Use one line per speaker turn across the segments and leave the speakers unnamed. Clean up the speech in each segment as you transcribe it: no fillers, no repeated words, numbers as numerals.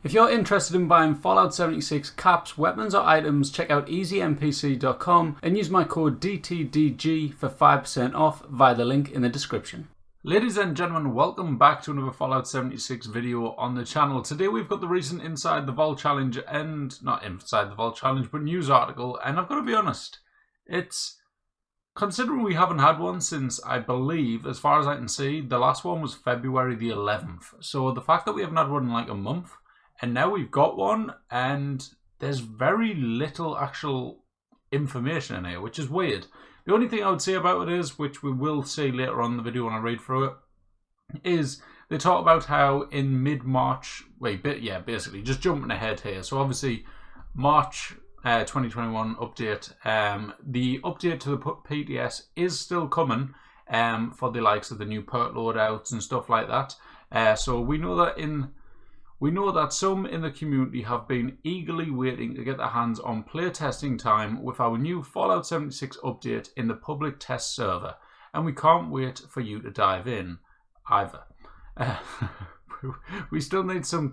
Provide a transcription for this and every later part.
If you're interested in buying Fallout 76 caps, weapons or items, check out easynpc.com and use my code DTDG for 5% off via the link in the description. Ladies and gentlemen, welcome back to another Fallout 76 video on the channel. Today we've got the recent Inside the Vault challenge, and not Inside the Vault challenge, but news article, and I've got to be honest, it's, considering we haven't had one since, I believe, as far as I can see, the last one was February the 11th. So the fact that we haven't had one in like a month, and now we've got one, and there's very little actual information in here, which is weird. The only thing I would say about it is, which we will see later on in the video when I read through it, is they talk about how in mid-March, basically, just jumping ahead here. So obviously, March 2021 update, the update to the PTS is still coming for the likes of the new perk loadouts and stuff like that. So we know that some in the community have been eagerly waiting to get their hands on playtesting time with our new Fallout 76 update in the public test server, and we can't wait for you to dive in either. We still need some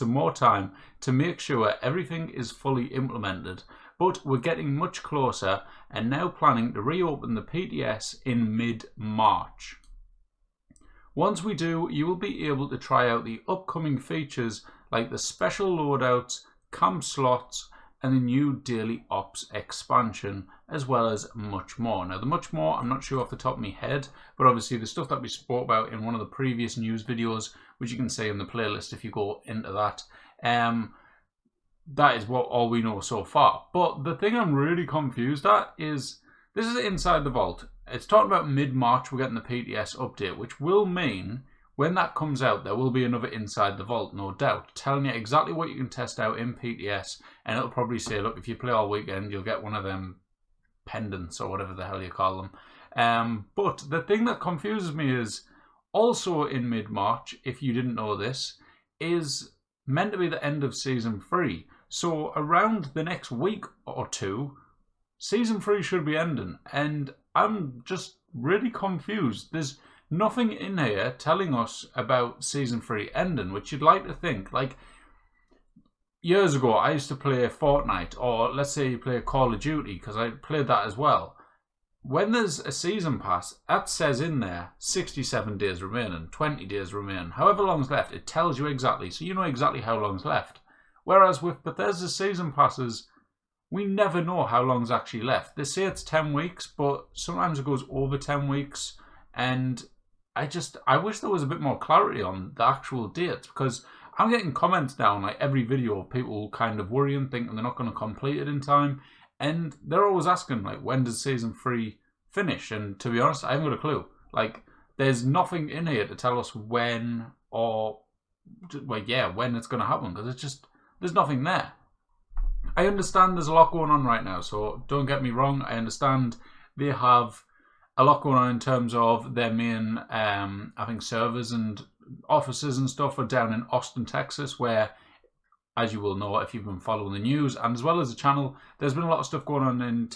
more time to make sure everything is fully implemented, but we're getting much closer and now planning to reopen the PTS in mid-March. Once we do, you will be able to try out the upcoming features like the special loadouts, camp slots, and the new daily ops expansion, as well as much more. Now, the much more, I'm not sure off the top of my head, but obviously the stuff that we spoke about in one of the previous news videos, which you can see in the playlist if you go into that, that is what all we know so far. But the thing I'm really confused at is, this is Inside the Vault. It's talking about mid-March we're getting the PTS update, which will mean when that comes out, there will be another Inside the Vault, no doubt, telling you exactly what you can test out in PTS, and it'll probably say, look, if you play all weekend, you'll get one of them pendants or whatever the hell you call them. But the thing that confuses me is, also in mid-March, if you didn't know this, is meant to be the end of Season 3. So around the next week or two, Season 3 should be ending, and I'm just really confused. There's nothing in here telling us about Season 3 ending, which you'd like to think. Like, years ago, I used to play Fortnite, or let's say you play Call of Duty, because I played that as well. When there's a season pass, that says in there 67 days remaining, 20 days remaining, however long's left, it tells you exactly, so you know exactly how long's left. Whereas with Bethesda season passes, we never know how long's actually left. They say it's 10 weeks, but sometimes it goes over 10 weeks. And I wish there was a bit more clarity on the actual dates, because I'm getting comments down like every video of people kind of worrying, thinking they're not going to complete it in time. And they're always asking, like, when does Season 3 finish? And to be honest, I haven't got a clue. Like, there's nothing in here to tell us when or, when it's going to happen, because it's just, there's nothing there. I understand there's a lot going on right now, so don't get me wrong. I understand they have a lot going on in terms of their main, I think, servers and offices and stuff are down in Austin, Texas, where, as you will know if you've been following the news, and as well as the channel, there's been a lot of stuff going on in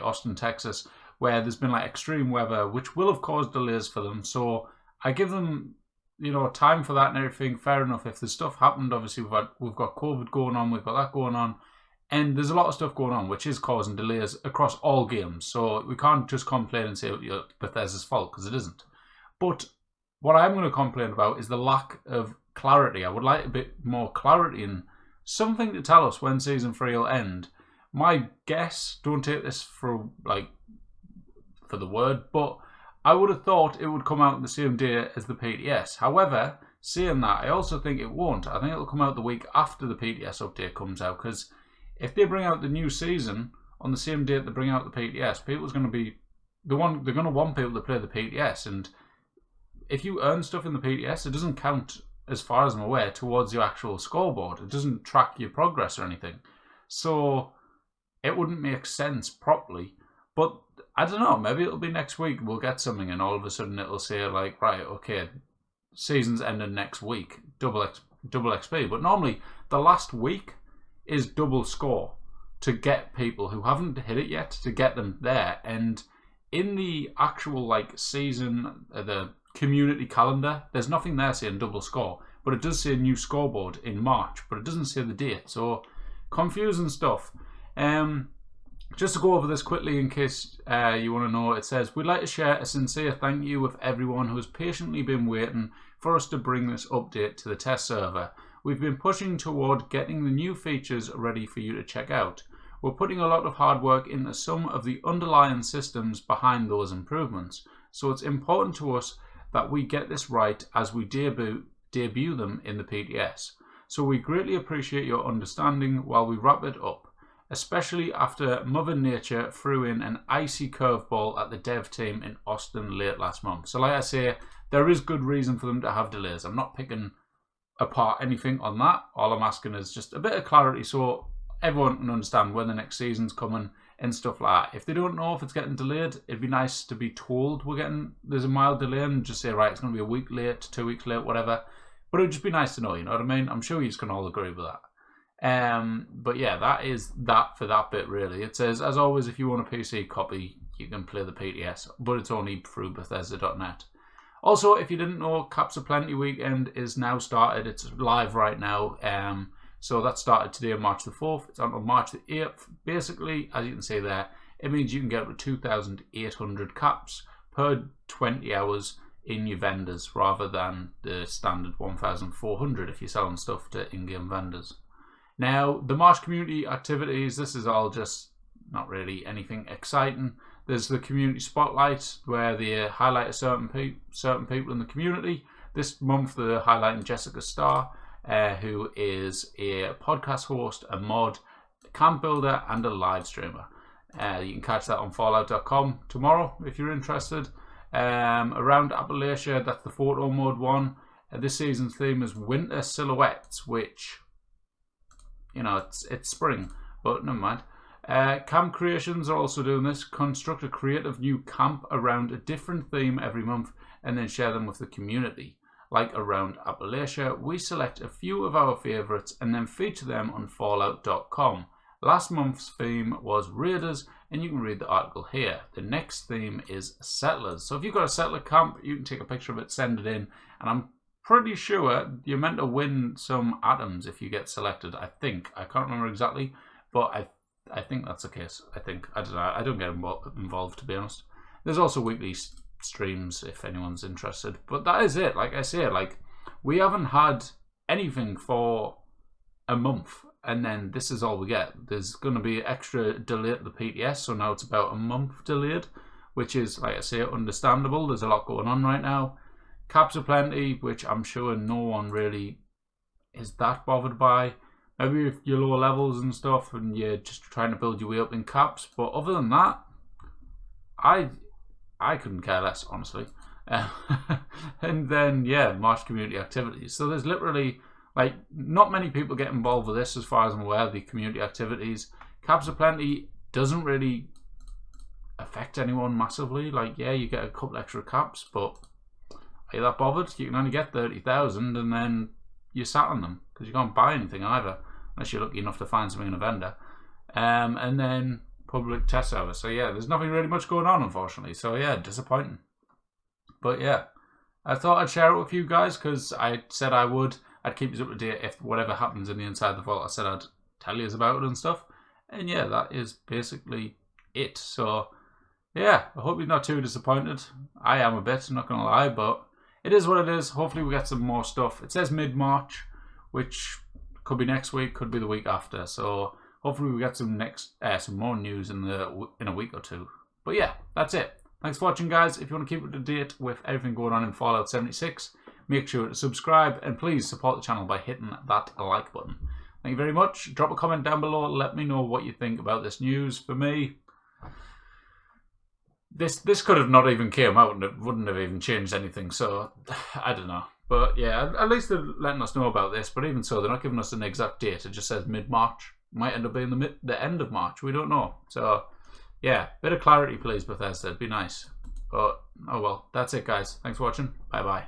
Austin, Texas, where there's been like extreme weather, which will have caused delays for them. So I give them, time for that and everything. Fair enough. If there's stuff happened, obviously we've got COVID going on, we've got that going on, and there's a lot of stuff going on which is causing delays across all games. So we can't just complain and say Bethesda's fault, because it isn't. But what I'm going to complain about is the lack of clarity. I would like a bit more clarity and something to tell us when Season 3 will end. My guess, don't take this for the word, but I would have thought it would come out the same day as the PTS. However, saying that, I also think it won't. I think it'll come out the week after the PTS update comes out, because if they bring out the new season on the same date they bring out the PTS, they're going to want people to play the PTS, and if you earn stuff in the PTS, it doesn't count, as far as I'm aware, towards your actual scoreboard. It doesn't track your progress or anything. So it wouldn't make sense properly. But I don't know, maybe it'll be next week we'll get something and all of a sudden it'll say like, right, okay, season's ending next week, double XP. But normally the last week is double score to get people who haven't hit it yet, to get them there. And in the actual like season, the community calendar, there's nothing there saying double score. but it does say new scoreboard in March, but it doesn't say the date. So confusing stuff. Just to go over this quickly in case you want to know, it says, we'd like to share a sincere thank you with everyone who has patiently been waiting for us to bring this update to the test server. We've been pushing toward getting the new features ready for you to check out. We're putting a lot of hard work into some of the underlying systems behind those improvements, so it's important to us that we get this right as we debut them in the PTS. So we greatly appreciate your understanding while we wrap it up, especially after Mother Nature threw in an icy curveball at the dev team in Austin late last month. So like I say, there is good reason for them to have delays. I'm not picking apart anything on that. All I'm asking is just a bit of clarity so everyone can understand when the next season's coming and stuff like that. If they don't know if it's getting delayed, it'd be nice to be told there's a mild delay and just say, right, it's going to be a week late, 2 weeks late, whatever. But it would just be nice to know, you know what I mean? I'm sure you can all agree with that. But yeah, that is that for that bit really. It says, as always, if you want a PC copy, you can play the PTS, but it's only through Bethesda.net. Also, if you didn't know, Caps Aplenty weekend is now started. It's live right now. So that started today on March the 4th. It's on March the 8th. Basically, as you can see there, it means you can get up to 2,800 caps per 20 hours in your vendors rather than the standard 1,400 if you're selling stuff to in-game vendors. Now, the March community activities, this is all just not really anything exciting. There's the community spotlight where they highlight certain people in the community. This month they're highlighting Jessica Starr, who is a podcast host, a mod, a camp builder, and a live streamer. You can catch that on fallout.com tomorrow if you're interested. Around Appalachia, that's the photo mode one. This season's theme is winter silhouettes, which, you know, it's spring, but never mind. Camp Creations are also doing this. Construct a creative new camp around a different theme every month and then share them with the community. Like around Appalachia, we select a few of our favourites and then feature them on fallout.com. Last month's theme was Raiders, and you can read the article here. The next theme is Settlers. So if you've got a settler camp, you can take a picture of it, send it in, and I'm pretty sure you're meant to win some atoms if you get selected. I think. I can't remember exactly, but I think that's the case. I don't know. I don't get involved, to be honest. There's also weekly streams if anyone's interested. But that is it. Like I say, we haven't had anything for a month, and then this is all we get. There's going to be extra delay to the PTS, so now it's about a month delayed, which is, like I say, understandable. There's a lot going on right now. Caps Aplenty, which I'm sure no one really is that bothered by. Maybe if you're lower levels and stuff and you're just trying to build your way up in caps. But other than that, I couldn't care less, honestly. And then, yeah, March community activities. So there's literally, not many people get involved with this as far as I'm aware, the community activities. Caps Aplenty doesn't really affect anyone massively. Yeah, you get a couple extra caps, but are you that bothered? You can only get 30,000 and then you're sat on them because you can't buy anything either unless you're lucky enough to find something in a vendor. And then public test server. So yeah, there's nothing really much going on, unfortunately. So yeah, disappointing. But yeah, I thought I'd share it with you guys because I said I would. I'd keep you up to date if whatever happens in the Inside the Vault. I said I'd tell you about it and stuff. And yeah, that is basically it. So yeah, I hope you're not too disappointed. I am a bit, not going to lie, but it is what it is. Hopefully we get some more stuff. It says mid-March, which could be next week, could be the week after. So hopefully we get some more news in a week or two. But yeah, that's it. Thanks for watching, guys. If you want to keep up to date with everything going on in Fallout 76, make sure to subscribe and please support the channel by hitting that like button. Thank you very much. Drop a comment down below. Let me know what you think about this news. For me, this could have not even came out and it wouldn't have even changed anything. So I don't know. But yeah, at least they're letting us know about this. But even so, they're not giving us an exact date. It just says mid-March. Might end up being the end of March. We don't know. So yeah, bit of clarity, please, Bethesda. It'd be nice. But oh well, that's it, guys. Thanks for watching. Bye bye.